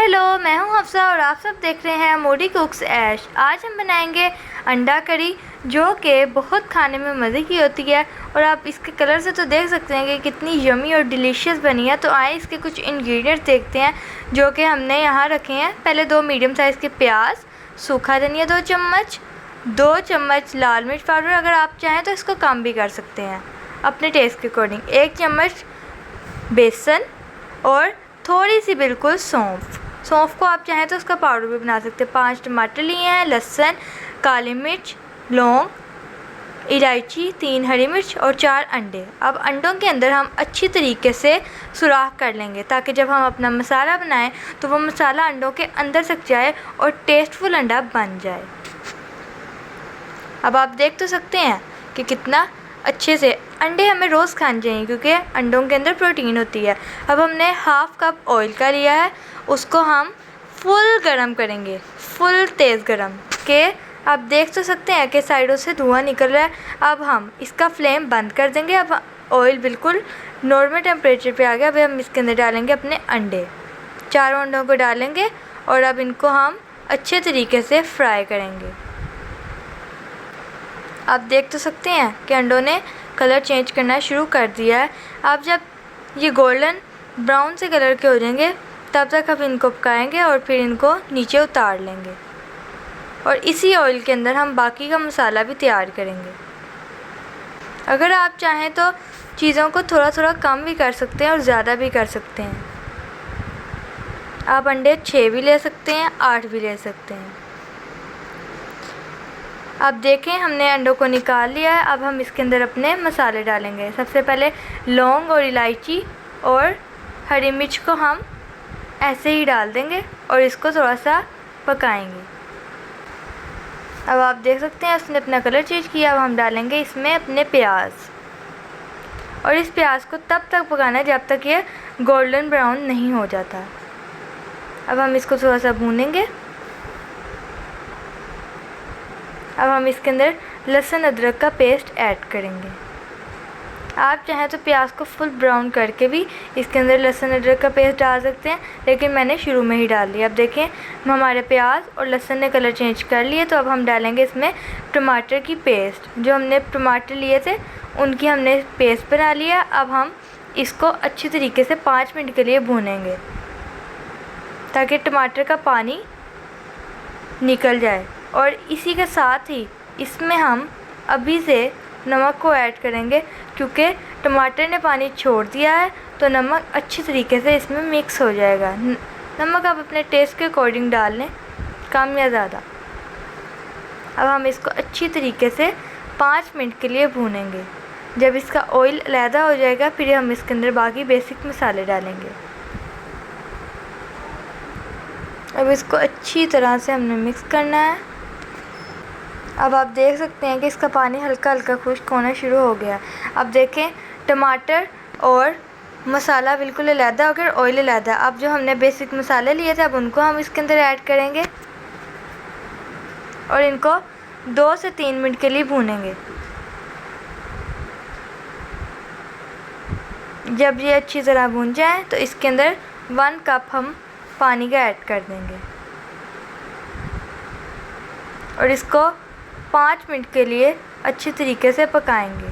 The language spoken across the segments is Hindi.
हेलो, मैं हूं हफ्सा और आप सब देख रहे हैं मोडी कुक्स ऐश। आज हम बनाएंगे अंडा करी, जो कि बहुत खाने में मज़े की होती है। और आप इसके कलर से तो देख सकते हैं कि कितनी यमी और डिलीशियस बनी है। तो आए इसके कुछ इंग्रेडिएंट्स देखते हैं जो कि हमने यहाँ रखे हैं। पहले 2 मीडियम साइज़ के प्याज, सूखा धनिया 2 चम्मच, 2 चम्मच लाल मिर्च पाउडर, अगर आप चाहें तो इसको कम भी कर सकते हैं अपने टेस्ट के अकॉर्डिंग, 1 चम्मच बेसन और थोड़ी सी बिल्कुल सौंफ को आप चाहें तो उसका पाउडर भी बना सकते हैं। 5 टमाटर लिए हैं, लहसुन, काली मिर्च, लौंग, इलायची, 3 हरी मिर्च और 4 अंडे। अब अंडों के अंदर हम अच्छी तरीके से सुराख कर लेंगे ताकि जब हम अपना मसाला बनाएं तो वो मसाला अंडों के अंदर तक जाए और टेस्टफुल अंडा बन जाए। अब आप देख तो सकते हैं कि कितना अच्छे से अंडे हमें रोज़ खाने चाहिए क्योंकि अंडों के अंदर प्रोटीन होती है। अब हमने हाफ़ कप ऑयल का लिया है, उसको हम फुल गरम करेंगे, फुल तेज़ गरम के आप देख तो सकते हैं कि साइडों से धुआं निकल रहा है। अब हम इसका फ्लेम बंद कर देंगे। अब ऑयल बिल्कुल नॉर्मल टेम्परेचर पे आ गया। अब हम इसके अंदर डालेंगे अपने अंडे, 4 अंडों को डालेंगे और अब इनको हम अच्छे तरीके से फ्राई करेंगे। आप देख तो सकते हैं कि अंडों ने कलर चेंज करना शुरू कर दिया है। अब जब ये गोल्डन ब्राउन से कलर के हो जाएंगे तब तक हम इनको पकाएंगे और फिर इनको नीचे उतार लेंगे और इसी ऑयल के अंदर हम बाकी का मसाला भी तैयार करेंगे। अगर आप चाहें तो चीज़ों को थोड़ा थोड़ा कम भी कर सकते हैं और ज़्यादा भी कर सकते हैं। आप अंडे 6 भी ले सकते हैं, 8 भी ले सकते हैं। अब देखें हमने अंडों को निकाल लिया है। अब हम इसके अंदर अपने मसाले डालेंगे। सबसे पहले लौंग और इलायची और हरी मिर्च को हम ऐसे ही डाल देंगे और इसको थोड़ा सा पकाएंगे। अब आप देख सकते हैं उसने अपना कलर चेंज किया। अब हम डालेंगे इसमें अपने प्याज और इस प्याज को तब तक पकाना है जब तक ये गोल्डन ब्राउन नहीं हो जाता। अब हम इसको थोड़ा सा भूनेंगे। अब हम इसके अंदर लहसुन अदरक का पेस्ट ऐड करेंगे। आप चाहें तो प्याज को फुल ब्राउन करके भी इसके अंदर लहसुन अदरक का पेस्ट डाल सकते हैं, लेकिन मैंने शुरू में ही डाल दिया। अब देखें हमारे प्याज और लहसुन ने कलर चेंज कर लिए। तो अब हम डालेंगे इसमें टमाटर की पेस्ट। जो हमने टमाटर लिए थे उनकी हमने पेस्ट बना लिया। अब हम इसको अच्छी तरीके से 5 मिनट के लिए भूनेंगे ताकि टमाटर का पानी निकल जाए। और इसी के साथ ही इसमें हम अभी से नमक को ऐड करेंगे क्योंकि टमाटर ने पानी छोड़ दिया है तो नमक अच्छी तरीके से इसमें मिक्स हो जाएगा। नमक आप अपने टेस्ट के अकॉर्डिंग डाल लें, कम या ज़्यादा। अब हम इसको अच्छी तरीके से 5 मिनट के लिए भूनेंगे। जब इसका ऑयल अलहदा हो जाएगा फिर हम इसके अंदर बाकी बेसिक मसाले डालेंगे। अब इसको अच्छी तरह से हमने मिक्स करना है। अब आप देख सकते हैं कि इसका पानी हल्का हल्का खुश्क होना शुरू हो गया। अब देखें टमाटर और मसाला बिल्कुल अलहदा हो गया, ऑयल अलहदा। अब जो हमने बेसिक मसाले लिए थे अब उनको हम इसके अंदर ऐड करेंगे और इनको 2 से 3 मिनट के लिए भूनेंगे। जब ये अच्छी तरह भून जाए तो इसके अंदर 1 कप हम पानी का ऐड कर देंगे और इसको 5 मिनट के लिए अच्छी तरीके से पकाएंगे।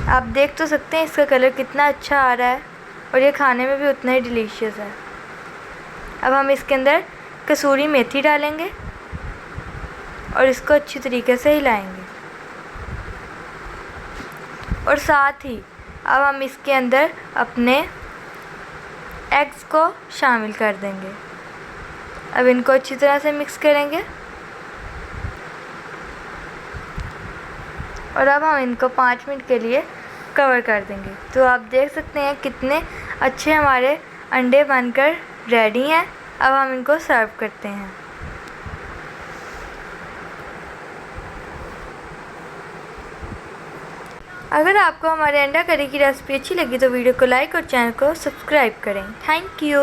आप देख तो सकते हैं इसका कलर कितना अच्छा आ रहा है और ये खाने में भी उतना ही डिलीशियस है। अब हम इसके अंदर कसूरी मेथी डालेंगे और इसको अच्छी तरीके से हिलाएंगे और साथ ही अब हम इसके अंदर अपने एग्स को शामिल कर देंगे। अब इनको अच्छी तरह से मिक्स करेंगे और अब हम इनको 5 मिनट के लिए कवर कर देंगे। तो आप देख सकते हैं कितने अच्छे हमारे अंडे बनकर रेडी हैं। अब हम इनको सर्व करते हैं। अगर आपको हमारे अंडा करी की रेसिपी अच्छी लगी तो वीडियो को लाइक और चैनल को सब्सक्राइब करें। Thank you.